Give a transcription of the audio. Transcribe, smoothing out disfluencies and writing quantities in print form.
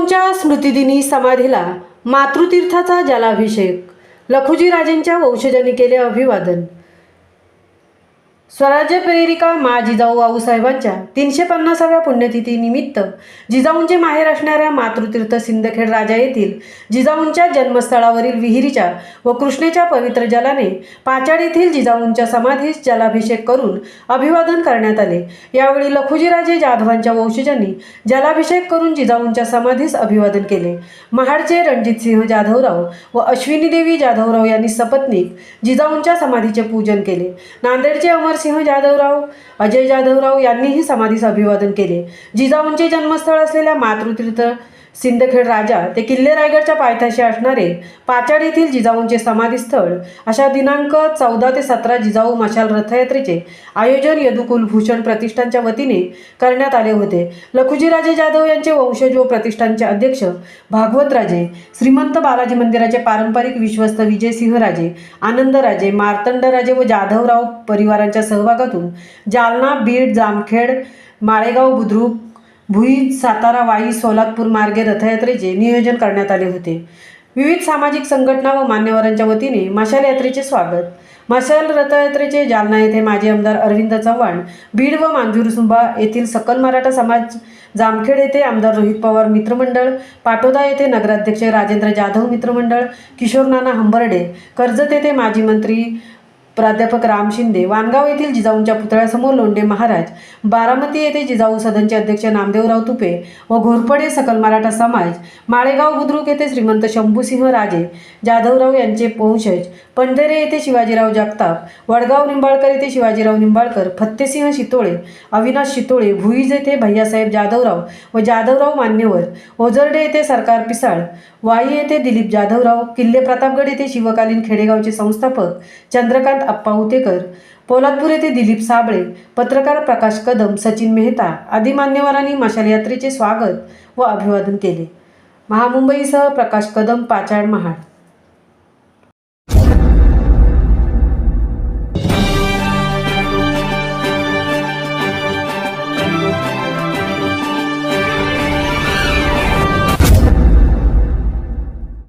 जिजाऊंच्या स्मृतिदिनी समाधीला मातृतीर्थाचा जलाभिषेक, लखुजी राजेंच्या वंशजांनी केले अभिवादन। स्वराज्य प्रेरिका मा जिजाऊ आऊसाहेबांच्या 350व्या पुण्यतिथी निमित्त जिजाऊंचे माहेर असणाऱ्या मातृतीर्थ सिंदखेड राजा येथील जिजाऊंच्या जन्मस्थळावरील विहिरीच्या व कृष्णेच्या पवित्र जलाने पाचाड येथील जिजाऊंच्या समाधीस जलाभिषेक करून अभिवादन करण्यात आले। यावेळी लखुजीराजे जाधवांच्या वंशजांनी जलाभिषेक करून जिजाऊंच्या समाधीस अभिवादन केले। महाडचे रणजितसिंह जाधवराव व अश्विनी देवी जाधवराव यांनी सपत्नीक जिजाऊंच्या समाधीचे पूजन केले। नांदेडचे अमरसिंह जाधवराव, अजय जाधवराव यांनीही समाधीस अभिवादन केले। जिजाऊंचे जन्मस्थळ असलेल्या मातृतीर्थ सिंदखेड राजा ते किल्ले रायगडच्या पायथ्याशी असणारे पाचाड येथील जिजाऊंचे समाधीस्थळ अशा दिनांक 14 ते 17 जिजाऊ मशाल रथयात्रेचे आयोजन यदुकुलभूषण प्रतिष्ठानच्या वतीने करण्यात आले होते। लखुजीराजे जाधव यांचे वंशज व प्रतिष्ठानचे अध्यक्ष भागवतराजे, श्रीमंत बालाजी मंदिराचे पारंपरिक विश्वस्त विजयसिंहराजे, आनंदराजे, मार्तंडराजे व जाधवराव परिवारांच्या सहभागातून जालना, बीड, जामखेड, माळेगाव, बुद्रुक, भुई, सातारा, वाई, सोलापूर मार्गे रथयात्रेचे नियोजन करण्यात आले होते। विविध सामाजिक संघटना व मान्यवरांच्या वतीने मशाल यात्रेचे स्वागत। मशाल रथयात्रेचे जालना येथे माजी आमदार अरविंद चव्हाण, बीड व मांजूरसुंबा येथील सकल मराठा समाज, जामखेड येथे आमदार रोहित पवार मित्रमंडळ, पाटोदा येथे नगराध्यक्ष राजेंद्र जाधव मित्रमंडळ, किशोर नाना हंबर्डे, कर्जत येथे माजी मंत्री प्राध्यापक राम शिंदे, वानगाव येथील जिजाऊंच्या पुतळ्यासमोर लोंढे महाराज, बारामती येथे जिजाऊ सदनचे अध्यक्ष नामदेवराव तुपे व घोरपडे सकल मराठा समाज, माळेगाव, बुद्रुक येथे श्रीमंत शंभूसिंह राजे जाधवराव यांचे वंशज, पंढेरे येथे शिवाजीराव जगताप, वडगाव निंबाळकर येथे शिवाजीराव निंबाळकर, फत्तेसिंह शितोळे, अविनाश शितोळे, भुईज येथे भैयासाहेब जाधवराव व जाधवराव मान्यवर, ओझरडे येथे सरकार पिसाळ, वाई येथे दिलीप जाधवराव, किल्ले प्रतापगड येथे शिवकालीन खेडेगावचे संस्थापक चंद्रकांत अप्पा उतेकर, पोलादपूर येथे दिलीप साबळे, पत्रकार प्रकाश कदम, सचिन मेहता आदी मान्यवरांनी मशाल यात्रेचे स्वागत व अभिवादन केले। महामुंबईसह प्रकाश कदम, पाचाड, महाड।